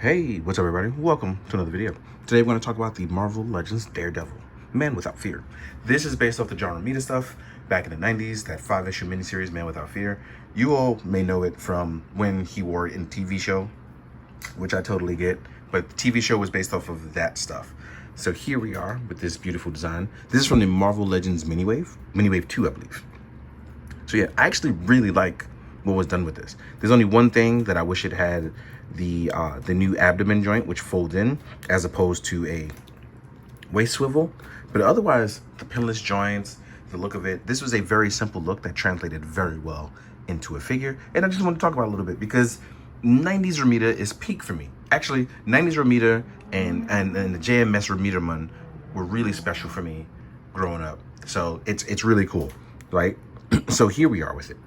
Hey, what's up everybody? Welcome to another video. Today we're going to talk about the Marvel Legends Daredevil, Man Without Fear. This is based off the John Romita stuff back in the 90s, that 5-issue miniseries, Man Without Fear. You all may know it from when he wore it in TV show, which I totally get, but the TV show was based off of that stuff. So here we are with this beautiful design. This is from the Marvel Legends Miniwave 2, I believe. So yeah, I actually really like what was done with this. There's only one thing that I wish it had: the new abdomen joint, which folds in as opposed to a waist swivel. But otherwise, the pinless joints, the look of it, this was a very simple look that translated very well into a figure. And I just want to talk about it a little bit because 90s Romita is peak for me. Actually, 90s Romita and the JMS Romita man were really special for me growing up. So it's really cool, right? So here we are with it.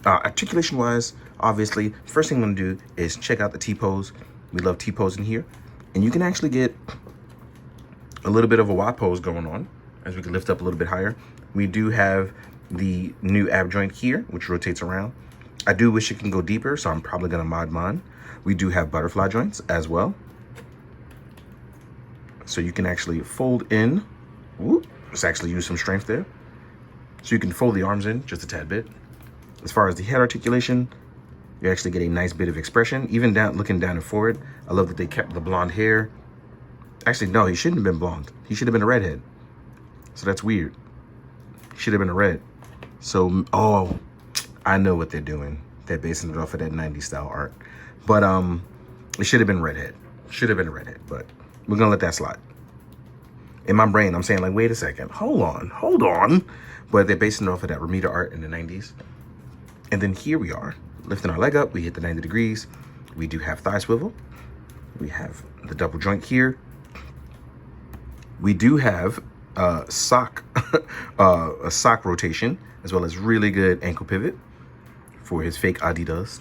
Articulation wise, obviously, first thing I'm gonna do is check out the T-pose. We love T-pose in here. And you can actually get a little bit of a Y pose going on as we can lift up a little bit higher. We do have the new ab joint here, which rotates around. I do wish it can go deeper, so I'm probably gonna mod mine. We do have butterfly joints as well. So you can actually fold in. Ooh, let's actually use some strength there. So you can fold the arms in just a tad bit. As far as the head articulation, you actually get a nice bit of expression, even down, looking down and forward. I love that they kept the blonde hair. Actually, no, he shouldn't have been blonde. He should have been a redhead. So that's weird. He should have been a red. So, oh, I know what they're doing. They're basing it off of that 90s style art. But it should have been redhead. Should have been a redhead, but we're gonna let that slide. In my brain, I'm saying like, wait a second, hold on. But they're basing it off of that Romita art in the 90s. And then here we are, lifting our leg up, we hit the 90 degrees. We do have thigh swivel. We have the double joint here. We do have a sock rotation, as well as really good ankle pivot for his fake Adidas.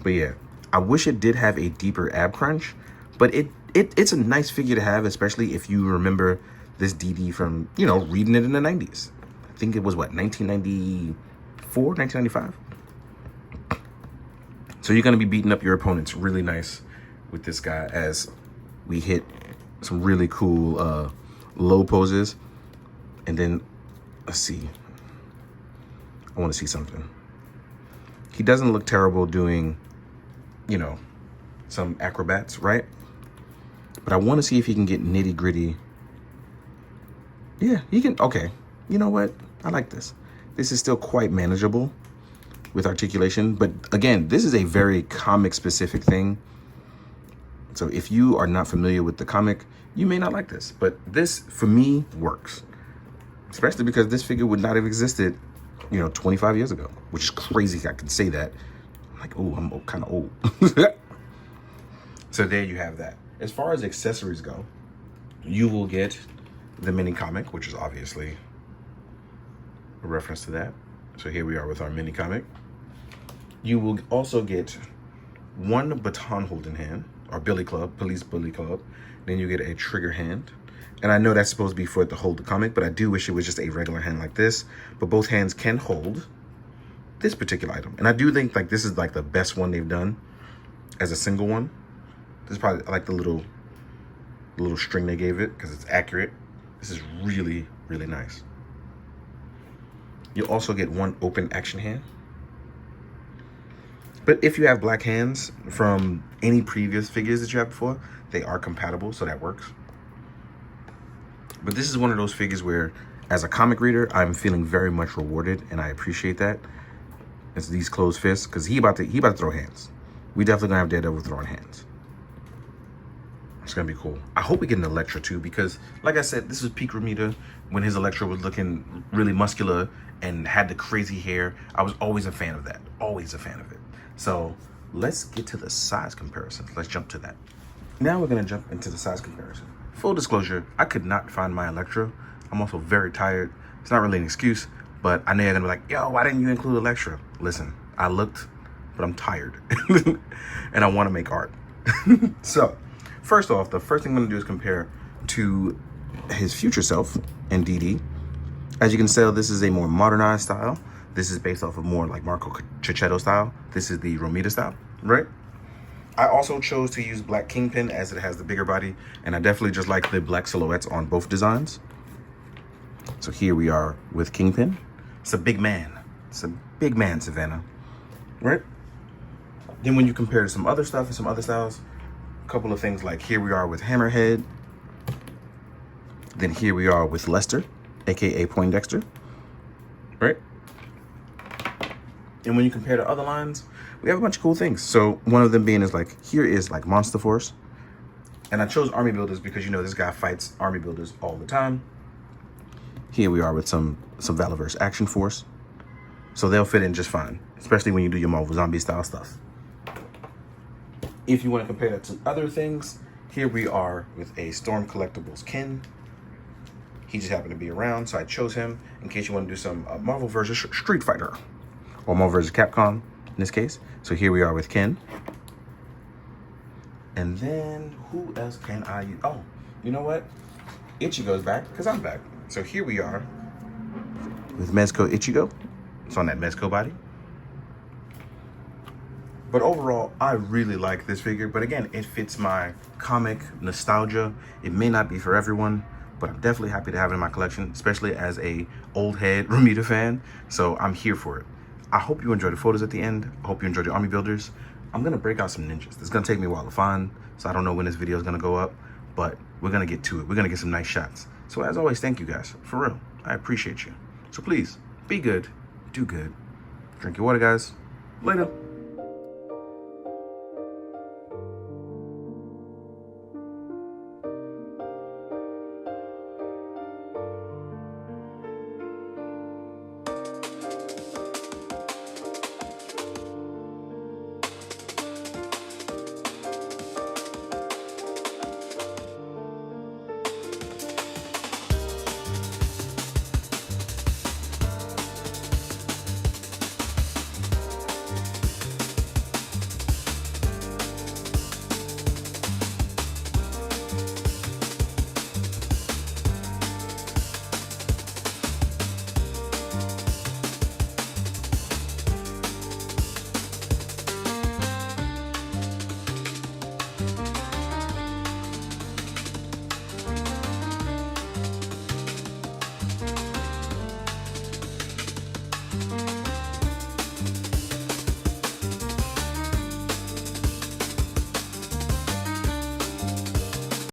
But yeah, I wish it did have a deeper ab crunch, but it's a nice figure to have, especially if you remember this DD from, you know, reading it in the 90s. I think it was what, 1994, 1995? So you're going to be beating up your opponents really nice with this guy as we hit some really cool low poses. And then, let's see. I want to see something. He doesn't look terrible doing, you know, some acrobats, right? But I want to see if he can get nitty gritty. Yeah, he can. Okay. You know what? I like this. This is still quite manageable with articulation. But again, this is a very comic specific thing. So if you are not familiar with the comic, you may not like this. But this, for me, works. Especially because this figure would not have existed, you know, 25 years ago. Which is crazy I could say that. I'm like, oh, I'm kind of old. So there you have that. As far as accessories go, you will get the mini comic, which is obviously a reference to that. So here we are with our mini comic. You will also get one baton holding hand, or billy club, police billy club. Then you get a trigger hand. And I know that's supposed to be for it to hold the comic, but I do wish it was just a regular hand like this. But both hands can hold this particular item. And I do think like this is like the best one they've done as a single one. This is probably, I like the little string they gave it because it's accurate. This is really, really nice. You'll also get one open action hand. But if you have black hands from any previous figures that you have before, they are compatible, so that works. But this is one of those figures where, as a comic reader, I'm feeling very much rewarded, and I appreciate that. It's these closed fists, because he about to throw hands. We definitely gonna have Daredevil throwing hands. It's gonna be cool. I hope we get an Elektra too, because like I said, this is peak Romita when his Elektra was looking really muscular and had the crazy hair. I was always a fan of that. Always a fan of it. So let's get to the size comparisons. Let's jump to that. Now we're gonna jump into the size comparison. Full disclosure, I could not find my Elektra. I'm also very tired. It's not really an excuse, but I know you're gonna be like, yo, why didn't you include Elektra? Listen, I looked, but I'm tired. And I wanna make art. So, first off, the first thing I'm gonna do is compare to his future self in DD. As you can tell, this is a more modernized style. This is based off of more like Marco Cicchetto style. This is the Romita style, right? I also chose to use black Kingpin as it has the bigger body, and I definitely just like the black silhouettes on both designs. So here we are with Kingpin. It's a big man. It's a big man, Savannah, right? Then when you compare to some other stuff and some other styles, a couple of things like here we are with Hammerhead. Then here we are with Lester, aka Poindexter, right? And when you compare to other lines, we have a bunch of cool things. So one of them being is like, here is like Monster Force. And I chose Army Builders because, you know, this guy fights Army Builders all the time. Here we are with some Valorverse Action Force. So they'll fit in just fine, especially when you do your Marvel Zombie style stuff. If you want to compare that to other things, here we are with a Storm Collectibles Ken. He just happened to be around, so I chose him in case you want to do some Marvel versus Street Fighter. Or Marvel versus Capcom in this case. So here we are with Ken. And then who else can I use? Oh, you know what? Ichigo's back because I'm back. So here we are with Mezco Ichigo. It's on that Mezco body. But overall, I really like this figure. But again, it fits my comic nostalgia. It may not be for everyone, but I'm definitely happy to have it in my collection, especially as a old head Romita fan. So I'm here for it. I hope you enjoyed the photos at the end. I hope you enjoyed the Army Builders. I'm gonna break out some ninjas. It's gonna take me a while to find, so I don't know when this video is gonna go up, but we're gonna get to it. We're gonna get some nice shots. So as always, thank you guys, for real. I appreciate you. So please, be good, do good. Drink your water, guys. Later.